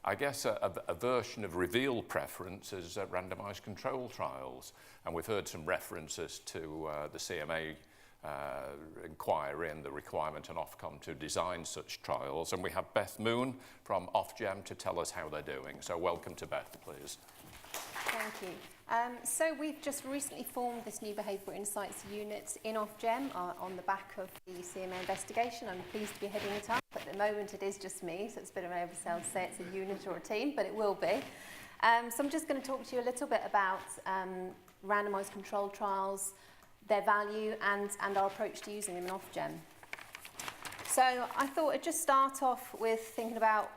I guess a version of revealed preference is randomised control trials. And we've heard some references to the CMA inquiry and the requirement on Ofcom to design such trials. And we have Beth Moon from Ofgem to tell us how they're doing. So welcome to Beth, please. Thank you. So we've just recently formed this new Behavioural Insights unit in Ofgem on the back of the CMA investigation. I'm pleased to be heading it up. At the moment it is just me, so it's a bit of an oversell to say it's a unit or a team, but it will be. So I'm just going to talk to you a little bit about randomised controlled trials, their value and our approach to using them in Ofgem. So I thought I'd just start off with thinking about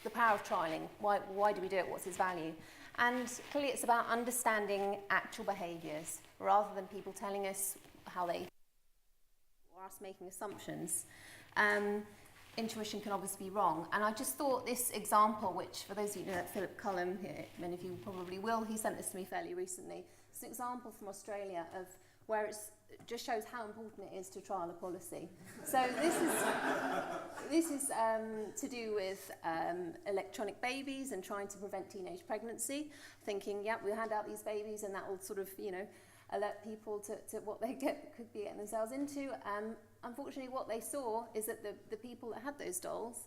the power of trialling. Why do we do it? What's its value? And clearly it's about understanding actual behaviours rather than people telling us how they, or us making assumptions. Intuition can obviously be wrong. And I just thought this example, which for those of you who know that Philip Cullum, many of you probably will, he sent this to me fairly recently. It's an example from Australia of where it just shows how important it is to trial a policy. So this is to do with electronic babies and trying to prevent teenage pregnancy, thinking, yeah, we'll hand out these babies and that will sort of, you know, alert people to what they could be getting themselves into. Unfortunately, what they saw is that the people that had those dolls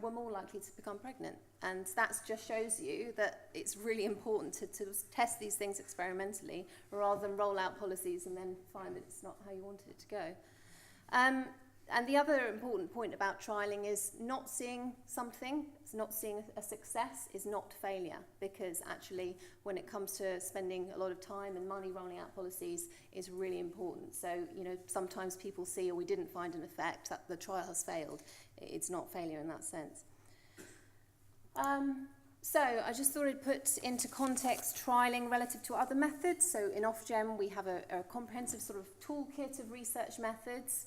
were more likely to become pregnant. And that just shows you that it's really important to test these things experimentally rather than roll out policies and then find that it's not how you wanted it to go. And the other important point about trialling is not seeing something, not seeing a success is not failure, because actually when it comes to spending a lot of time and money rolling out policies is really important. So, you know, sometimes people see, oh, we didn't find an effect, that the trial has failed. It's not failure in that sense. So I just thought I'd put into context trialling relative to other methods. So in Ofgem we have a comprehensive sort of toolkit of research methods.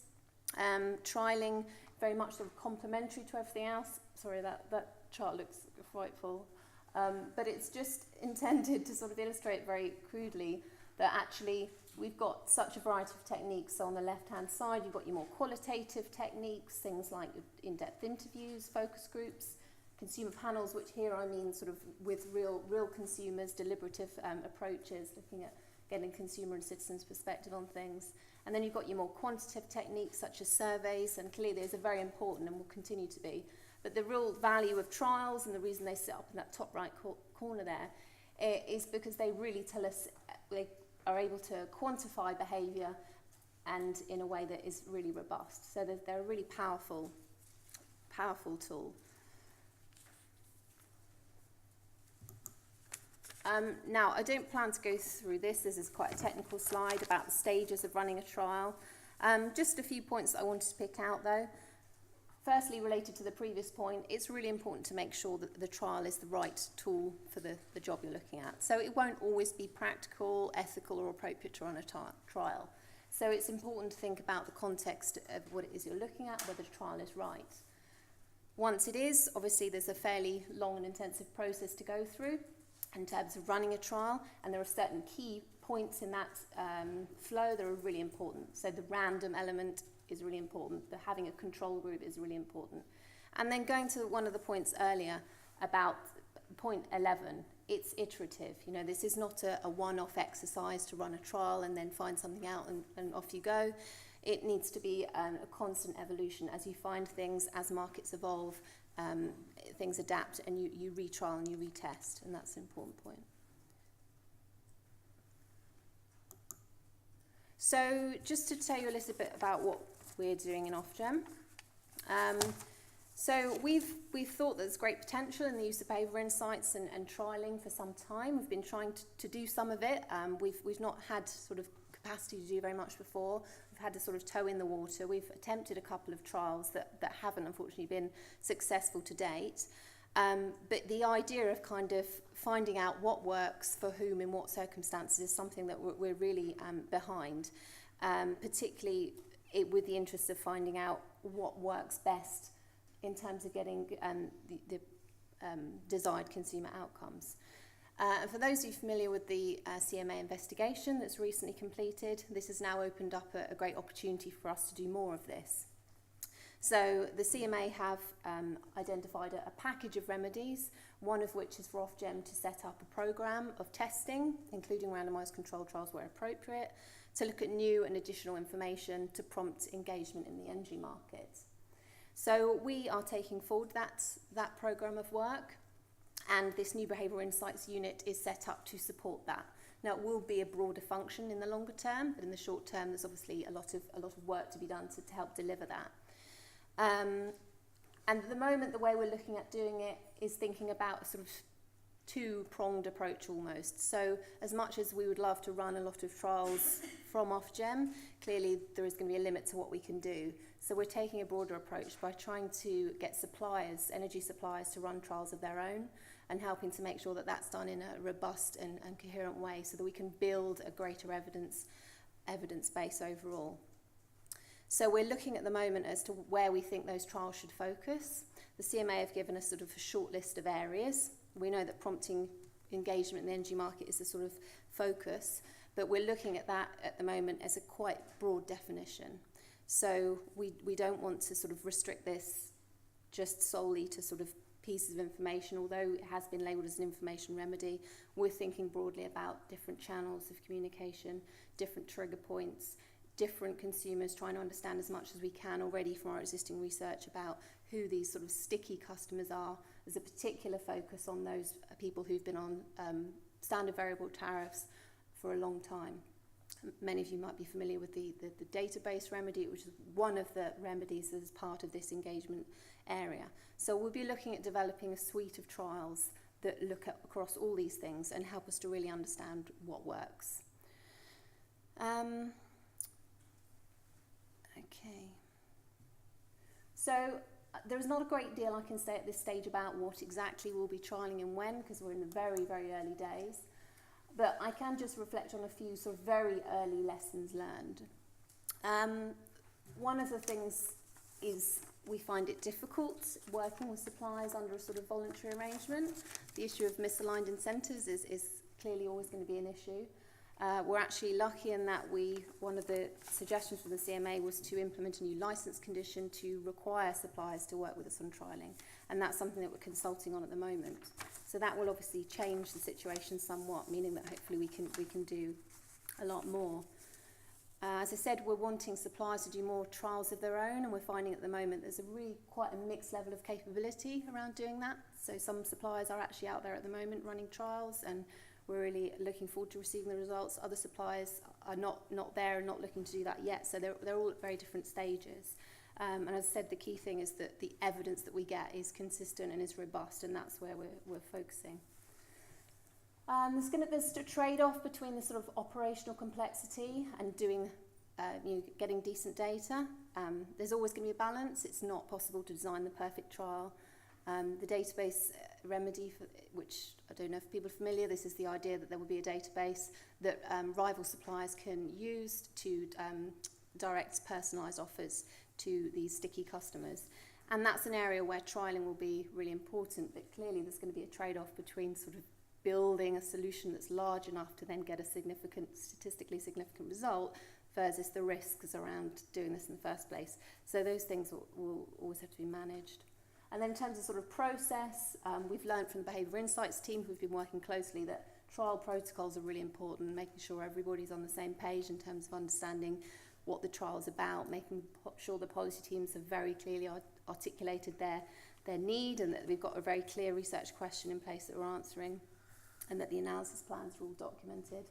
Trialling very much sort of complementary to everything else. Sorry, that chart looks frightful. But it's just intended to sort of illustrate very crudely that actually we've got such a variety of techniques. So on the left-hand side, you've got your more qualitative techniques, things like in-depth interviews, focus groups, consumer panels, which here I mean sort of with real consumers, deliberative approaches, looking at getting consumer and citizens' perspective on things. And then you've got your more quantitative techniques such as surveys, and clearly those are very important and will continue to be. But the real value of trials and the reason they sit up in that top right corner there is because they really tell us, they are able to quantify behaviour and in a way that is really robust. So they're a really powerful tool. Now, I don't plan to go through this. This is quite a technical slide about the stages of running a trial. Just a few points that I wanted to pick out, though. Firstly, related to the previous point, it's really important to make sure that the trial is the right tool for the job you're looking at. So it won't always be practical, ethical, or appropriate to run a trial. So it's important to think about the context of what it is you're looking at, whether the trial is right. Once it is, obviously there's a fairly long and intensive process to go through in terms of running a trial, and there are certain key points in that flow that are really important. So the random element is really important. The having a control group is really important. And then going to one of the points earlier about point 11, it's iterative. You know, this is not a one-off exercise to run a trial and then find something out and off you go. It needs to be a constant evolution as you find things, as markets evolve, things adapt, and you retrial and you retest, and that's an important point. So just to tell you a little bit about what we're doing in Ofgem. So we've thought there's great potential in the use of behavioural insights and trialling for some time. We've been trying to do some of it. We've not had sort of capacity to do very much before. We've had to sort of toe in the water. We've attempted a couple of trials that haven't unfortunately been successful to date. But the idea of kind of finding out what works for whom in what circumstances is something that we're really behind, particularly with the interest of finding out what works best in terms of getting the desired consumer outcomes. And for those of you familiar with the CMA investigation that's recently completed, this has now opened up a great opportunity for us to do more of this. So the CMA have identified a package of remedies, one of which is for Ofgem to set up a programme of testing, including randomised controlled trials where appropriate, to look at new and additional information to prompt engagement in the energy market. So we are taking forward that programme of work, and this new behavioural insights unit is set up to support that. Now, it will be a broader function in the longer term, but in the short term, there's obviously a lot of work to be done to help deliver that. And at the moment, the way we're looking at doing it is thinking about a sort of two-pronged approach almost. So as much as we would love to run a lot of trials from Ofgem, clearly there is going to be a limit to what we can do. So we're taking a broader approach by trying to get suppliers, energy suppliers, to run trials of their own, and helping to make sure that that's done in a robust and coherent way so that we can build a greater evidence base overall. So we're looking at the moment as to where we think those trials should focus. The CMA have given us sort of a short list of areas. We know that prompting engagement in the energy market is the sort of focus, but we're looking at that at the moment as a quite broad definition. So we don't want to sort of restrict this just solely to sort of pieces of information, although it has been labelled as an information remedy. We're thinking broadly about different channels of communication, different trigger points, different consumers, trying to understand as much as we can already from our existing research about who these sort of sticky customers are. There's a particular focus on those people who've been on standard variable tariffs for a long time. Many of you might be familiar with the database remedy, which is one of the remedies as part of this engagement area. So we'll be looking at developing a suite of trials that look at across all these things and help us to really understand what works. Okay. So there's not a great deal I can say at this stage about what exactly we'll be trialling and when, because we're in the very, very early days. But I can just reflect on a few sort of very early lessons learned. One of the things is we find it difficult working with suppliers under a sort of voluntary arrangement. The issue of misaligned incentives is clearly always going to be an issue. We're actually lucky in that one of the suggestions from the CMA was to implement a new licence condition to require suppliers to work with us on trialling, and that's something that we're consulting on at the moment. So that will obviously change the situation somewhat, meaning that hopefully we can do a lot more. As I said, we're wanting suppliers to do more trials of their own, and we're finding at the moment there's a really quite a mixed level of capability around doing that. So some suppliers are actually out there at the moment running trials, and we're really looking forward to receiving the results. Other suppliers are not there and not looking to do that yet, so they're all at very different stages. And as I said, the key thing is that the evidence that we get is consistent and is robust, and that's where we're focusing. There's a trade-off between the sort of operational complexity and doing, getting decent data. There's always going to be a balance. It's not possible to design the perfect trial. The database remedy, which I don't know if people are familiar, this is the idea that there will be a database that rival suppliers can use to direct personalised offers to these sticky customers. And that's an area where trialling will be really important, but clearly there's going to be a trade-off between sort of building a solution that's large enough to then get a statistically significant result versus the risks around doing this in the first place. So those things will always have to be managed. And then in terms of sort of process, we've learned from the Behavioural Insights team who've been working closely that trial protocols are really important, making sure everybody's on the same page in terms of understanding what the trial's about, making sure the policy teams have very clearly articulated their need, and that we've got a very clear research question in place that we're answering, and that the analysis plans are all documented.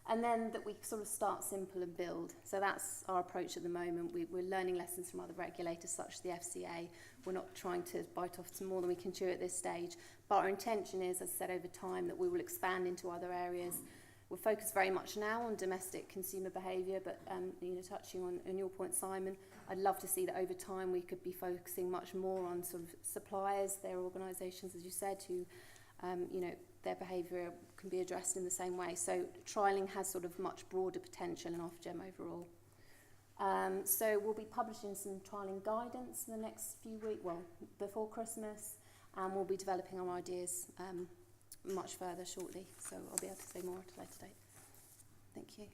And then that we sort of start simple and build. So that's our approach at the moment. We're learning lessons from other regulators such as the FCA. We're not trying to bite off some more than we can chew at this stage. But our intention is, as I said, over time, that we will expand into other areas. We're focused very much now on domestic consumer behaviour, but touching on your point, Simon, I'd love to see that over time we could be focusing much more on sort of suppliers, their organisations, as you said, who their behaviour can be addressed in the same way. So trialling has sort of much broader potential in Ofgem overall. So we'll be publishing some trialling guidance in the next few weeks, well, before Christmas, and we'll be developing our ideas much further shortly. So I'll be able to say more at a later date. Thank you.